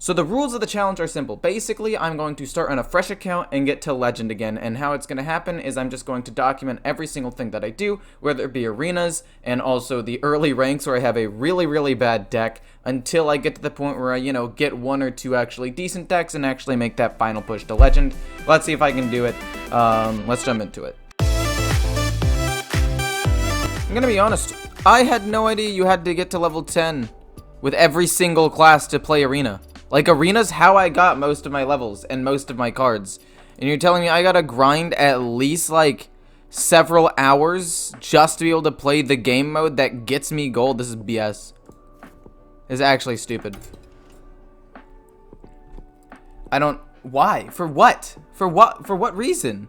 So the rules of the challenge are simple. Basically, I'm going to start on a fresh account and get to Legend again. And how it's going to happen is I'm just going to document every single thing that I do, whether it be arenas and also the early ranks where I have a really, really bad deck until I get to the point where I, get one or two actually decent decks and actually make that final push to Legend. Let's see if I can do it. Let's jump into it. I'm going to be honest. I had no idea you had to get to level 10 with every single class to play arena. Like, arena's how I got most of my levels and most of my cards. And you're telling me I gotta grind at least, like, several hours just to be able to play the game mode that gets me gold? This is BS. This is actually stupid. I don't... Why? For what? For what? For what reason?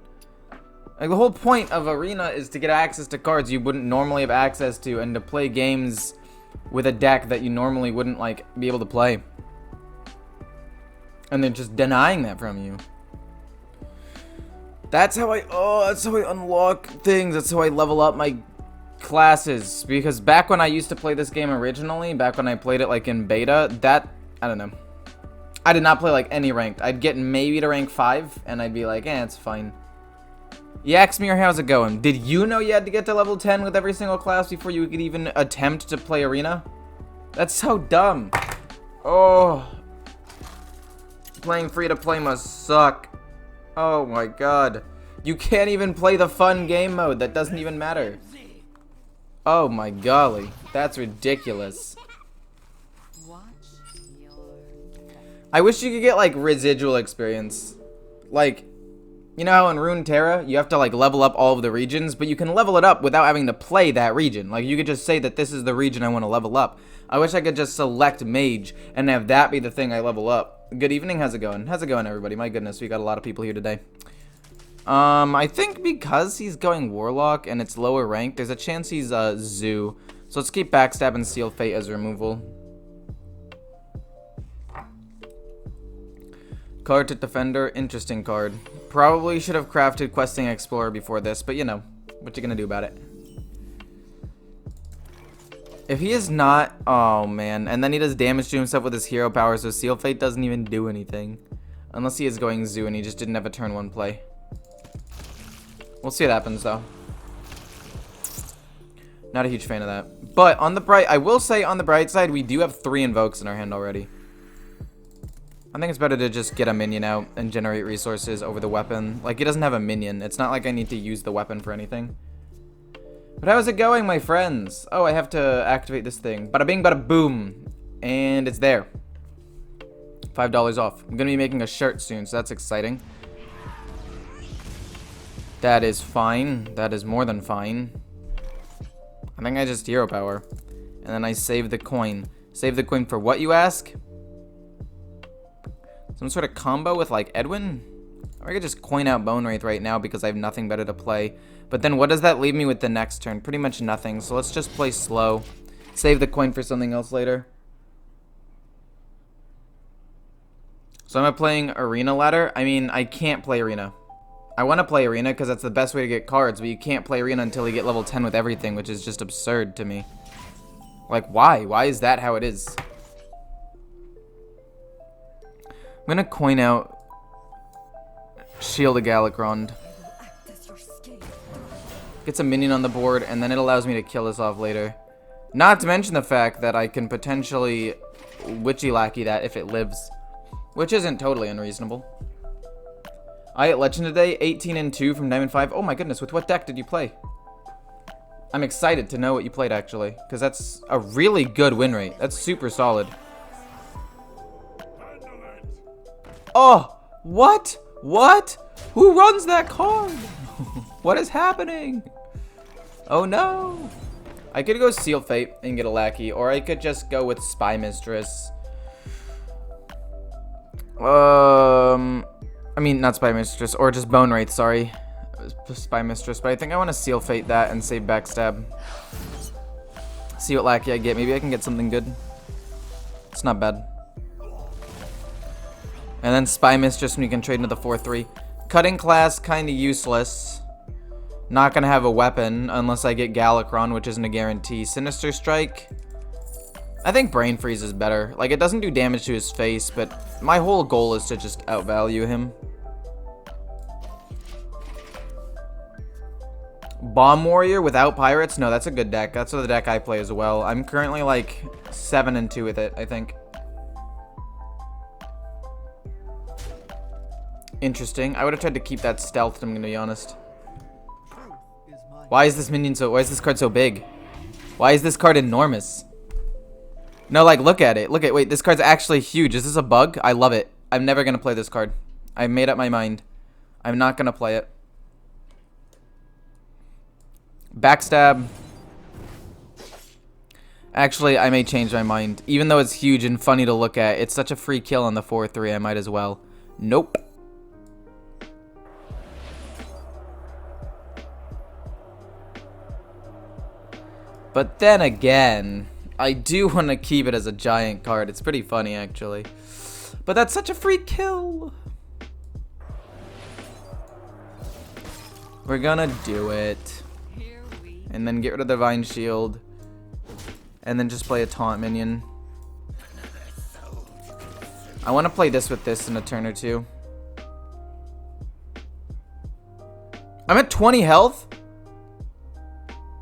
Like, the whole point of arena is to get access to cards you wouldn't normally have access to and to play games with a deck that you normally wouldn't, like, be able to play. And they're just denying that from you. That's how I unlock things. That's how I level up my classes. Because back when I used to play this game originally, back when I played it like in beta, I don't know. I did not play like any ranked. I'd get maybe to rank 5 and I'd be like, it's fine. Yaxmir, how's it going? Did you know you had to get to level 10 with every single class before you could even attempt to play arena? That's so dumb. Oh. Playing free-to-play must suck. Oh my god. You can't even play the fun game mode. That doesn't even matter. Oh my golly. That's ridiculous. I wish you could get, like, residual experience. Like, you know how in Runeterra, you have to, like, level up all of the regions, but you can level it up without having to play that region. Like, you could just say that this is the region I want to level up. I wish I could just select Mage and have that be the thing I level up. Good evening, how's it going? How's it going, everybody? My goodness, we got a lot of people here today. I think because he's going Warlock and it's lower ranked, there's a chance he's Zoo. So let's keep Backstab and Seal Fate as removal. Card to Defender, interesting card. Probably should have crafted Questing Explorer before this, but what you gonna do about it? If he is not... Oh, man. And then he does damage to himself with his hero power, so Seal Fate doesn't even do anything. Unless he is going Zoo and he just didn't have a turn 1 play. We'll see what happens, though. Not a huge fan of that. But on the bright... I will say, on the bright side, we do have 3 Invokes in our hand already. I think it's better to just get a minion out and generate resources over the weapon. Like, he doesn't have a minion. It's not like I need to use the weapon for anything. But how's it going, my friends? Oh, I have to activate this thing. Bada bing, bada boom. And it's there. $5 off. I'm going to be making a shirt soon, so that's exciting. That is fine. That is more than fine. I think I just hero power. And then I save the coin. Save the coin for what, you ask? Some sort of combo with, like, Edwin? Or I could just coin out Bone Wraith right now because I have nothing better to play. But then what does that leave me with the next turn? Pretty much nothing. So let's just play slow. Save the coin for something else later. So am I playing Arena Ladder? I mean, I can't play Arena. I want to play Arena because that's the best way to get cards. But you can't play Arena until you get level 10 with everything, which is just absurd to me. Like, why? Why is that how it is? I'm going to coin out Shield of Galakrond. Gets a minion on the board, and then it allows me to kill this off later. Not to mention the fact that I can potentially Witchy Lackey that if it lives. Which isn't totally unreasonable. I at Legend today, 18-2 from Diamond 5. Oh my goodness, with what deck did you play? I'm excited to know what you played, actually. Because that's a really good win rate. That's super solid. Oh! What? What? Who runs that card? What is happening? Oh no! I could go Seal Fate and get a Lackey, or I could just go with Spy Mistress. I mean, not Spy Mistress, or just Bone Wraith, sorry. Spy Mistress, but I think I want to Seal Fate that and save Backstab. See what Lackey I get. Maybe I can get something good. It's not bad. And then Spy Mistress when you can trade into the 4-3. Cutting class, kind of useless. Not going to have a weapon unless I get Galakrond, which isn't a guarantee. Sinister Strike. I think Brain Freeze is better. Like, it doesn't do damage to his face, but my whole goal is to just outvalue him. Bomb Warrior without Pirates? No, that's a good deck. That's the deck I play as well. I'm currently like 7-2 with it, I think. Interesting. I would have tried to keep that stealthed, I'm gonna be honest. Why is this card so big? Why is this card enormous? No, like, look at it. Look at, wait, this card's actually huge. Is this a bug? I love it. I'm never gonna play this card. I made up my mind. I'm not gonna play it. Backstab. Actually, I may change my mind. Even though it's huge and funny to look at, it's such a free kill on the 4-3, I might as well. Nope. But then again, I do want to keep it as a giant card. It's pretty funny, actually. But that's such a free kill. We're gonna do it. And then get rid of the Divine Shield. And then just play a taunt minion. I want to play this with this in a turn or two. I'm at 20 health?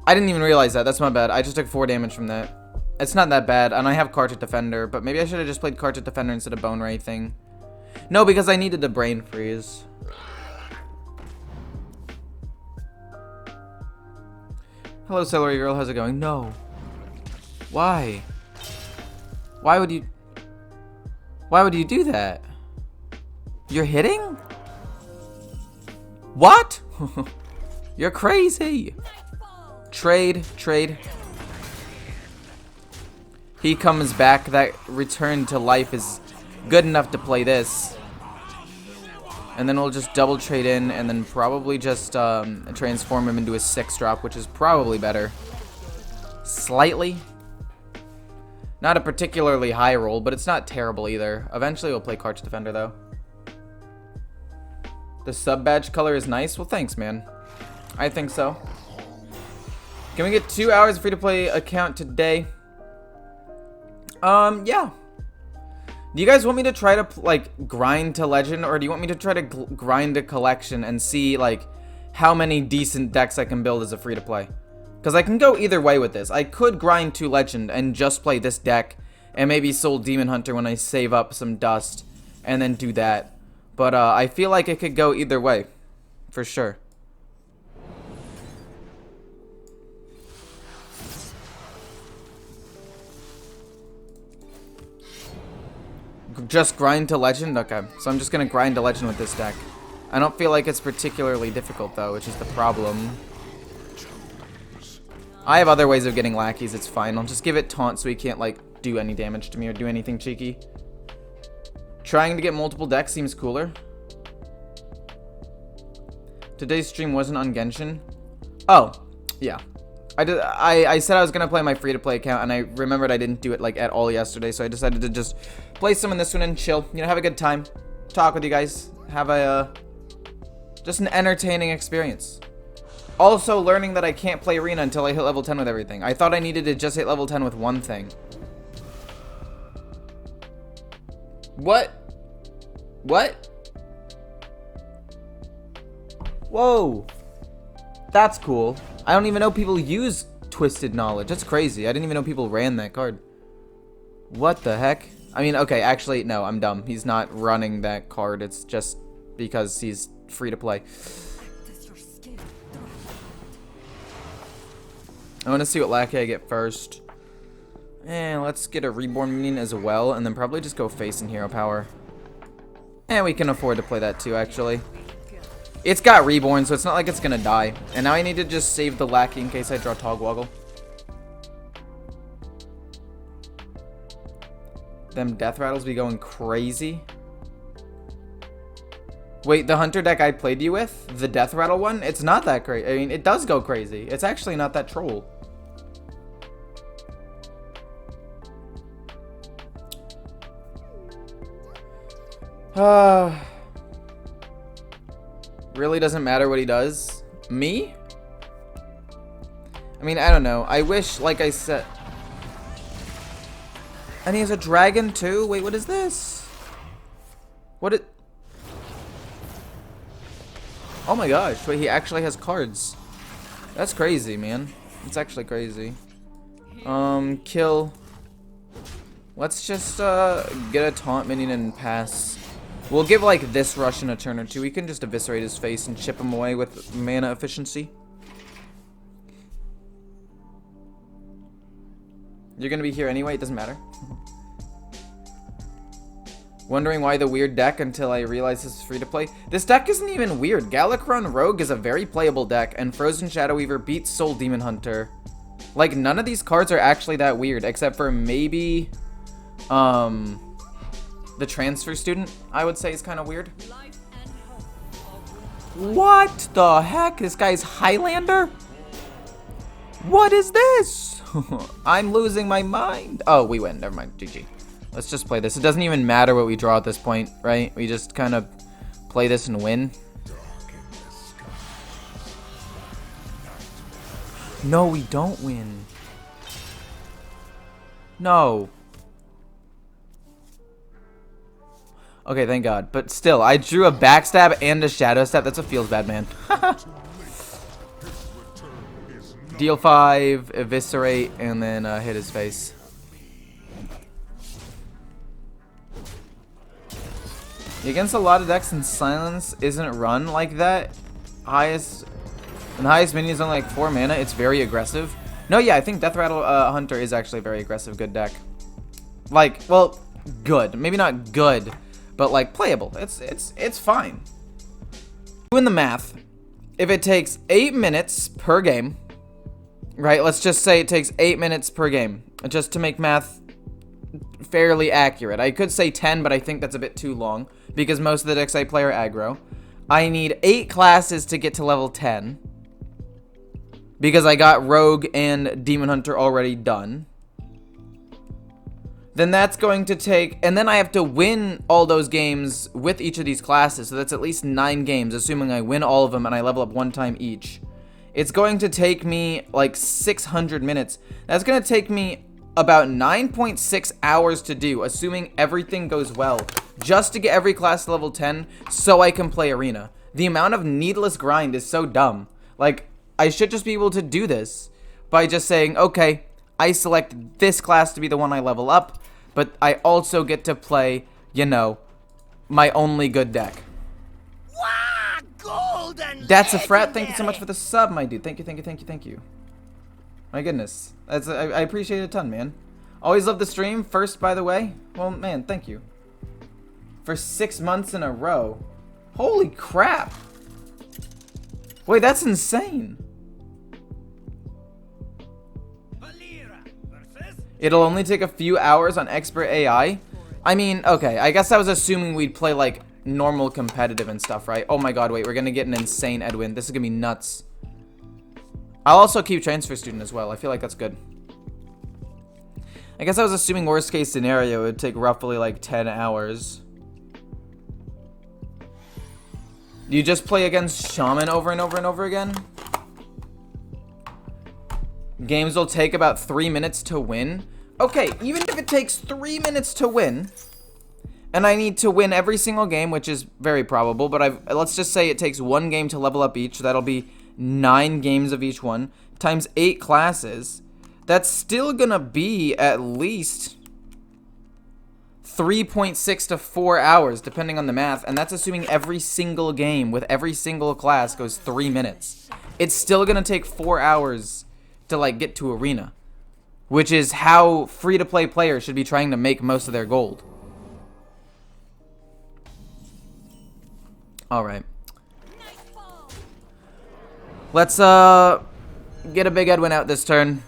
I didn't even realize that. That's my bad. I just took 4 damage from that. It's not that bad. And I have Cartridge Defender. But maybe I should have just played Cartridge Defender instead of Bone Wraithing. No, because I needed the Brain Freeze. Hello, Celery Girl. How's it going? No. Why? Why would you do that? You're hitting? What? You're crazy. Trade. He comes back. That return to life is good enough to play this. And then we'll just double trade in and then probably just transform him into a 6-drop, which is probably better. Slightly. Not a particularly high roll, but it's not terrible either. Eventually we'll play Cartridge Defender though. The sub badge color is nice. Well, thanks, man. I think so. Can we get 2 hours free to play account today? Yeah. Do you guys want me to try to like grind to legend, or do you want me to try to grind a collection and see like how many decent decks I can build as a free to play? Because I can go either way with this. I could grind to legend and just play this deck and maybe Soul Demon Hunter when I save up some dust and then do that. But I feel like it could go either way for sure. Just grind to legend? Okay, so I'm just gonna grind to legend with this deck. I don't feel like it's particularly difficult though, which is the problem. I have other ways of getting lackeys, it's fine. I'll just give it taunt so he can't like do any damage to me or do anything cheeky. Trying to get multiple decks seems cooler. Today's stream wasn't on Genshin. Oh, yeah. I said I was gonna play my free-to-play account, and I remembered I didn't do it like at all yesterday, so I decided to just play some in this one and chill. You know, have a good time, talk with you guys, have a just an entertaining experience. Also, learning that I can't play Arena until I hit level 10 with everything. I thought I needed to just hit level 10 with one thing. What? What? Whoa. That's cool. I don't even know people use Twisted Knowledge. That's crazy. I didn't even know people ran that card. What the heck? I mean, okay, actually, no, I'm dumb. He's not running that card. It's just because he's free to play. I want to see what lackey I get first. And let's get a Reborn minion as well, and then probably just go face and hero power. And we can afford to play that too, actually. It's got Reborn, so it's not like it's gonna die. And now I need to just save the lackey in case I draw Togwoggle. Them death rattles be going crazy. Wait, the hunter deck I played you with? The death rattle one? It's not that crazy. I mean, it does go crazy. It's actually not that troll. Really doesn't matter what he does? Me? I mean, I don't know. I wish, like I said... And he has a dragon too? Wait, what is this? What it... Oh my gosh, wait, he actually has cards. That's crazy, man. It's actually crazy. Kill. Let's just, get a taunt minion and pass. We'll give, like, this Russian a turn or two. We can just eviscerate his face and chip him away with mana efficiency. You're gonna be here anyway, it doesn't matter. Wondering why the weird deck until I realize this is free to play. This deck isn't even weird. Galakron Rogue is a very playable deck, and Frozen Shadow Weaver beats Soul Demon Hunter. Like, none of these cards are actually that weird, except for maybe, the Transfer Student, I would say, is kind of weird. What the heck? This guy's Highlander? What is this? I'm losing my mind. Oh, we win. Never mind. GG. Let's just play this. It doesn't even matter what we draw at this point, right? We just kind of play this and win. No, we don't win. No. Okay, thank God. But still, I drew a backstab and a shadow step. That's what feels bad, man. Deal 5, eviscerate, and then hit his face. Against a lot of decks, and silence isn't run like that. And the highest minion is only like 4 mana. It's very aggressive. No, yeah, I think Death Rattle Hunter is actually a very aggressive, good deck. Like, well, good. Maybe not good, but like playable. It's fine. Doing the math, if it takes 8 minutes per game, right? Let's just say it takes 8 minutes per game, just to make math fairly accurate. I could say 10, but I think that's a bit too long because most of the decks I play are aggro. I need 8 classes to get to level 10 because I got Rogue and Demon Hunter already done. Then that's going to take, and then I have to win all those games with each of these classes, so that's at least 9 games, assuming I win all of them and I level up 1 time each. It's going to take me like 600 minutes. That's going to take me about 9.6 hours to do, assuming everything goes well, just to get every class to level 10 so I can play Arena. The amount of needless grind is so dumb. Like, I should just be able to do this by just saying, okay, I select this class to be the one I level up, but I also get to play, you know, my only good deck. Wow, golden That's a frat. legendary. Thank you so much for the sub, my dude. Thank you, thank you, thank you, thank you. My goodness. I appreciate it a ton, man. Always love the stream. First, by the way. Well, man, thank you. For 6 months in a row. Holy crap. Wait, that's insane. It'll only take a few hours on Expert AI. I mean, okay, I guess I was assuming we'd play, like, normal competitive and stuff, right? Oh my god, wait, we're gonna get an insane Edwin. This is gonna be nuts. I'll also keep Transfer Student as well. I feel like that's good. I guess I was assuming worst case scenario, it would take roughly, like, 10 hours. Do you just play against Shaman over and over and over again? Games will take about 3 minutes to win. Okay, even if it takes 3 minutes to win, and I need to win every single game, which is very probable, but let's just say it takes 1 game to level up each, so that'll be 9 games of each one, times 8 classes. That's still gonna be at least 3.6 to 4 hours, depending on the math, and that's assuming every single game with every single class goes 3 minutes. It's still gonna take 4 hours to, like, get to Arena, which is how free-to-play players should be trying to make most of their gold. Alright. Let's, get a big Edwin out this turn.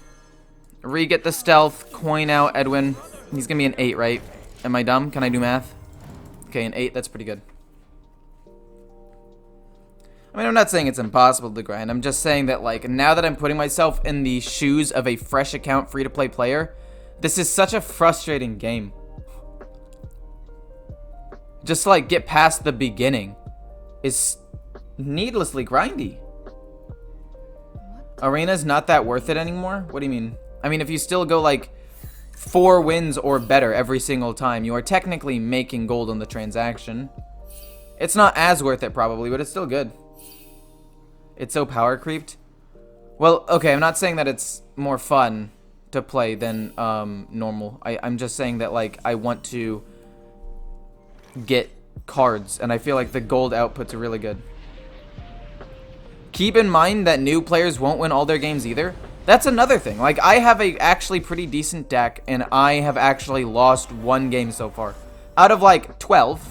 Re-get the stealth, coin out Edwin. He's gonna be an 8, right? Am I dumb? Can I do math? Okay, an 8, that's pretty good. I mean, I'm not saying it's impossible to grind. I'm just saying that, like, now that I'm putting myself in the shoes of a fresh account free-to-play player, this is such a frustrating game. Just to, like, get past the beginning is needlessly grindy. Arena's not that worth it anymore? What do you mean? I mean, if you still go, like, 4 wins or better every single time, you are technically making gold on the transaction. It's not as worth it probably, but it's still good. It's so power creeped. Well, okay, I'm not saying that it's more fun to play than normal. I'm just saying that, like, I want to get cards, and I feel like the gold outputs are really good. Keep in mind that new players won't win all their games either. That's another thing. Like, I have a actually pretty decent deck, and I have actually lost 1 game so far. Out of, like, 12.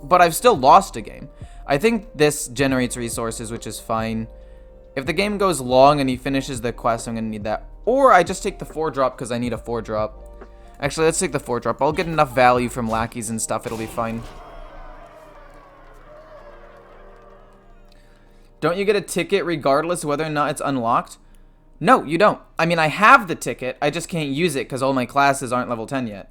But I've still lost a game. I think this generates resources, which is fine. If the game goes long and he finishes the quest, I'm going to need that. Or I just take the 4-drop because I need a 4-drop. Actually, let's take the 4-drop. I'll get enough value from lackeys and stuff. It'll be fine. Don't you get a ticket regardless whether or not it's unlocked? No, you don't. I mean, I have the ticket. I just can't use it because all my classes aren't level 10 yet.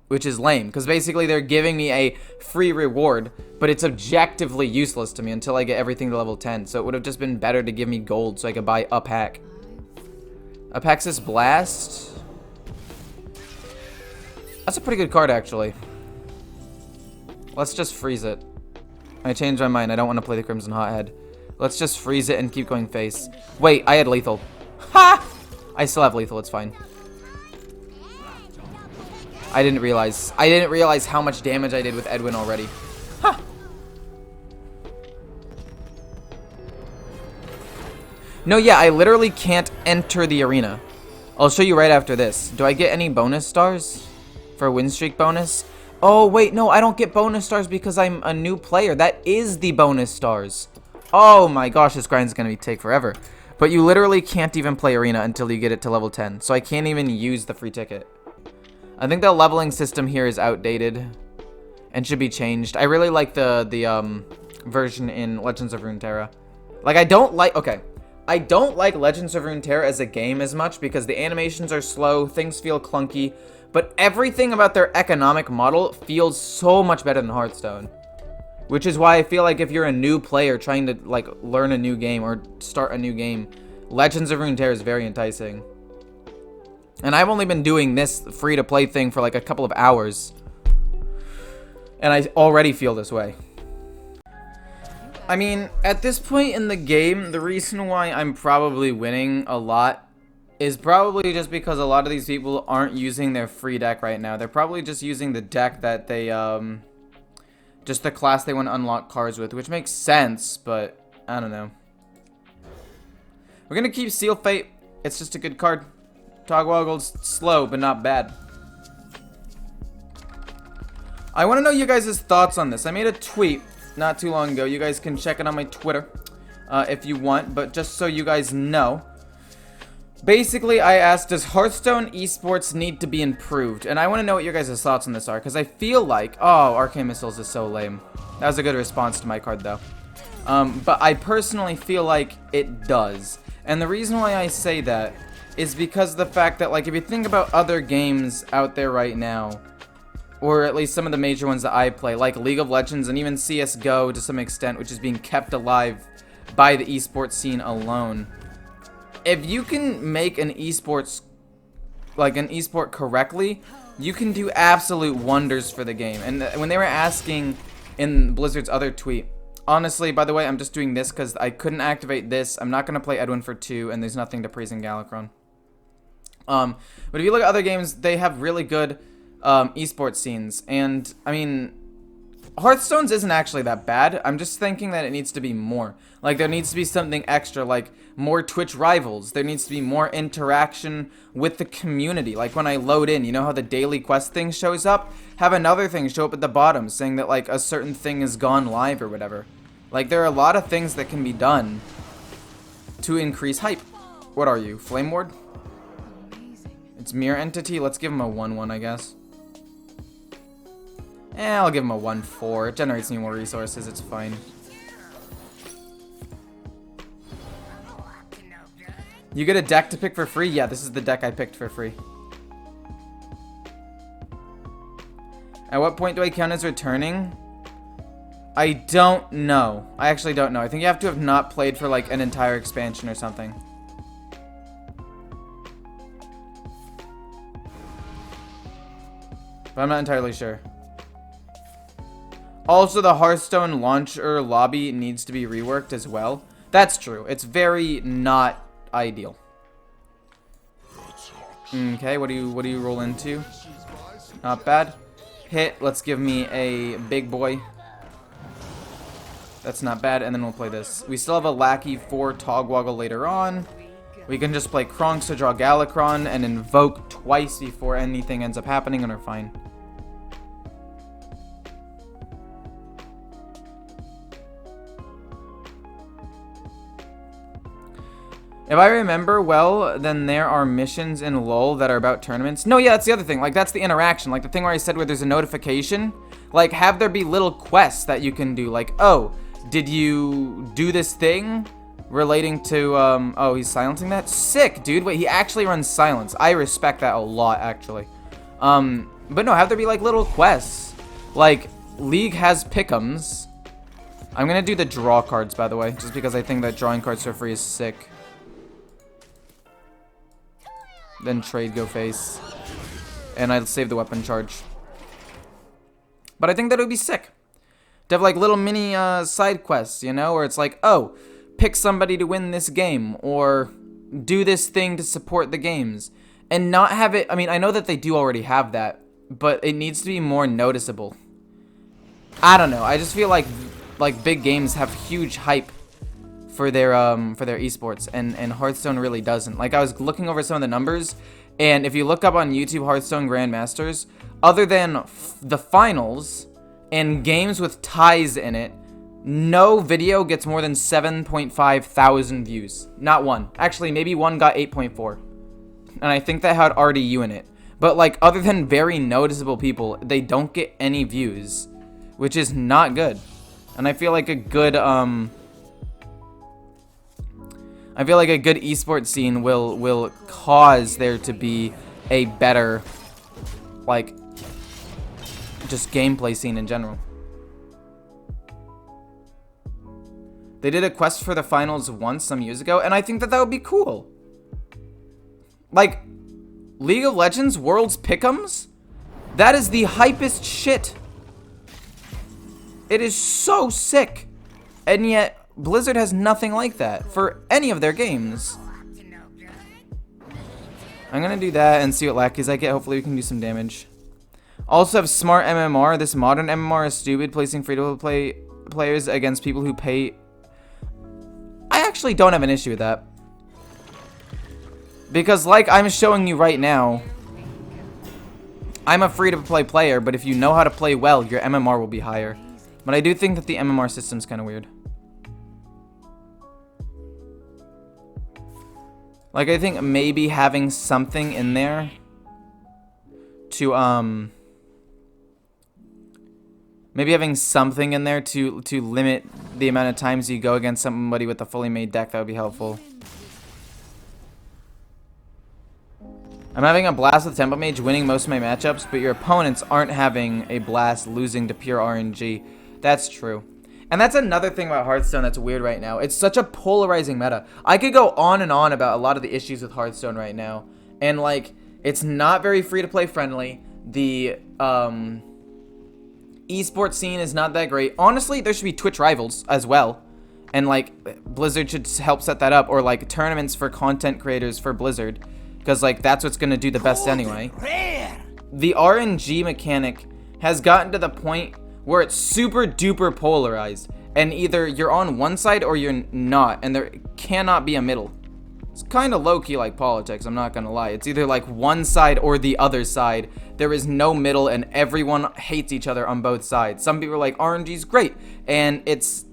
Which is lame, because basically they're giving me a free reward, but it's objectively useless to me until I get everything to level 10. So it would have just been better to give me gold so I could buy Uphack. Apexis Blast. That's a pretty good card, actually. Let's just freeze it. I changed my mind. I don't want to play the Crimson Hothead. Let's just freeze it and keep going face. Wait, I had lethal. Ha! I still have lethal. It's fine. I didn't realize how much damage I did with Edwin already. Huh. No, yeah, I literally can't enter the arena. I'll show you right after this. Do I get any bonus stars for a win streak bonus? Oh, wait, no, I don't get bonus stars because I'm a new player. That is the bonus stars. Oh my gosh, this grind's gonna take forever. But you literally can't even play arena until you get it to level 10. So I can't even use the free ticket. I think the leveling system here is outdated and should be changed. I really like the version in Legends of Runeterra. Like, I don't like Legends of Runeterra as a game as much because the animations are slow, things feel clunky, but everything about their economic model feels so much better than Hearthstone. Which is why I feel like if you're a new player trying to, like, learn a new game or start a new game, Legends of Runeterra is very enticing. And I've only been doing this free-to-play thing for like a couple of hours. And I already feel this way. I mean, at this point in the game, the reason why I'm probably winning a lot is probably just because a lot of these people aren't using their free deck right now. They're probably just using the deck that they, just the class they want to unlock cards with, which makes sense, but I don't know. We're gonna keep Seal Fate. It's just a good card. Togwaggle's slow, but not bad. I want to know you guys' thoughts on this. I made a tweet not too long ago. You guys can check it on my Twitter if you want, but just so you guys know. Basically, I asked, does Hearthstone esports need to be improved? And I want to know what your guys' thoughts on this are, because I feel like... Oh, Arcane Missiles is so lame. That was a good response to my card, though. But I personally feel like it does. And the reason why I say that is because of the fact that, like, if you think about other games out there right now, or at least some of the major ones that I play, like League of Legends and even CSGO to some extent, which is being kept alive by the esports scene alone. If you can make an esport correctly, you can do absolute wonders for the game. And when they were asking in Blizzard's other tweet, honestly, by the way, I'm just doing this because I couldn't activate this. I'm not going to play Edwin for 2, and there's nothing to praise in Galakron. But if you look at other games, they have really good esports scenes. And, I mean, Hearthstone's isn't actually that bad. I'm just thinking that it needs to be more. Like, there needs to be something extra, like more Twitch rivals. There needs to be more interaction with the community. Like, when I load in, you know how the daily quest thing shows up? Have another thing show up at the bottom saying that, like, a certain thing is gone live or whatever. Like, there are a lot of things that can be done to increase hype. What are you, Flame Ward? It's Mirror Entity. Let's give him a 1-1, I guess. I'll give him a 1-4. It generates me more resources. It's fine. You get a deck to pick for free? Yeah, this is the deck I picked for free. At what point do I count as returning? I don't know. I actually don't know. I think you have to have not played for like an entire expansion or something. but I'm not entirely sure. Also, the Hearthstone launcher lobby needs to be reworked as well. That's true. It's very not ideal. Okay, what do you roll into? Not bad. Hit. Let's give me a big boy. That's not bad, and then we'll play this. We still have a Lackey for Togwaggle later on. We can just play Kronks to draw Galakron and invoke twice before anything ends up happening, and we're fine. If I remember well, then there are missions in LoL that are about tournaments. No, yeah, that's the other thing. Like, that's the interaction. Like, the thing where I said where there's a notification. Like, have there be little quests that you can do. Like, oh, did you do this thing relating to, oh, he's silencing that? Sick, dude. Wait, he actually runs silence. I respect that a lot, actually. But no, have there be, like, little quests. Like, League has pick'ems. I'm gonna do the draw cards, by the way, just because I think that drawing cards for free is sick. Then trade, go face. And I'll save the weapon charge. But I think that would be sick. To have like little mini side quests, you know? Where it's like, oh, pick somebody to win this game. Or do this thing to support the games. And not have it, I mean, I know that they do already have that. But it needs to be more noticeable. I don't know. I just feel like big games have huge hype for their esports, and Hearthstone really doesn't. Like, I was looking over some of the numbers, and if you look up on YouTube Hearthstone Grandmasters, other than the finals and games with ties in it, no video gets more than 7.5 thousand views. Not one. Actually, maybe one got 8.4. And I think that had RDU in it. But like, other than very noticeable people, they don't get any views, which is not good. And I feel like a good esports scene will cause there to be a better, like, just gameplay scene in general. They did a quest for the finals once some years ago, and I think that would be cool. Like, League of Legends Worlds Pick'ems? That is the hypest shit. It is so sick. And yet, Blizzard has nothing like that for any of their games. I'm gonna do that and see what lackeys I get. Hopefully we can do some damage. Also have smart MMR. This modern MMR is stupid, placing free-to-play players against people who pay. I actually don't have an issue with that. Because like I'm showing you right now, I'm a free-to-play player, but if you know how to play well, your MMR will be higher. But I do think that the MMR system's kind of weird. Like, I think maybe having something in there to, maybe having something in there to limit the amount of times you go against somebody with a fully made deck, that would be helpful. I'm having a blast with Tempo Mage, winning most of my matchups, but your opponents aren't having a blast, losing to pure RNG. That's true. And that's another thing about Hearthstone that's weird right now. It's such a polarizing meta. I could go on and on about a lot of the issues with Hearthstone right now. And, like, it's not very free-to-play friendly. The esports scene is not that great. Honestly, there should be Twitch rivals as well. And, like, Blizzard should help set that up. Or, like, tournaments for content creators for Blizzard. Because, like, that's what's going to do the best anyway. The RNG mechanic has gotten to the point where it's super duper polarized, and either you're on one side or you're not, and there cannot be a middle. It's kind of low-key like politics, I'm not gonna lie. It's either like one side or the other side. There is no middle, and everyone hates each other on both sides. Some people are like, RNG's great, and it's,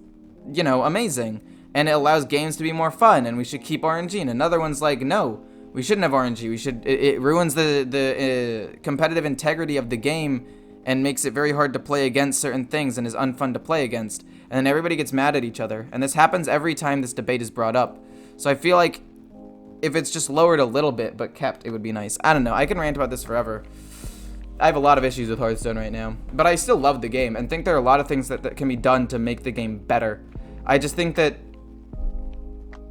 you know, amazing, and it allows games to be more fun, and we should keep RNG, and another one's like, no, we shouldn't have RNG. We should, it ruins the competitive integrity of the game, and makes it very hard to play against certain things and is unfun to play against. And then everybody gets mad at each other. And this happens every time this debate is brought up. So I feel like if it's just lowered a little bit but kept, it would be nice. I don't know. I can rant about this forever. I have a lot of issues with Hearthstone right now. But I still love the game and think there are a lot of things that can be done to make the game better. I just think that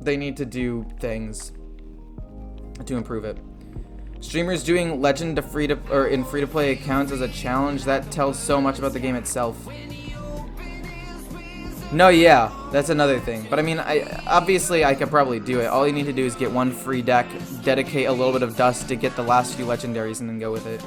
they need to do things to improve it. Streamers doing legend to free-to-play accounts as a challenge, that tells so much about the game itself. No, yeah, that's another thing. But I mean, obviously I could probably do it. All you need to do is get one free deck, dedicate a little bit of dust to get the last few legendaries, and then go with it.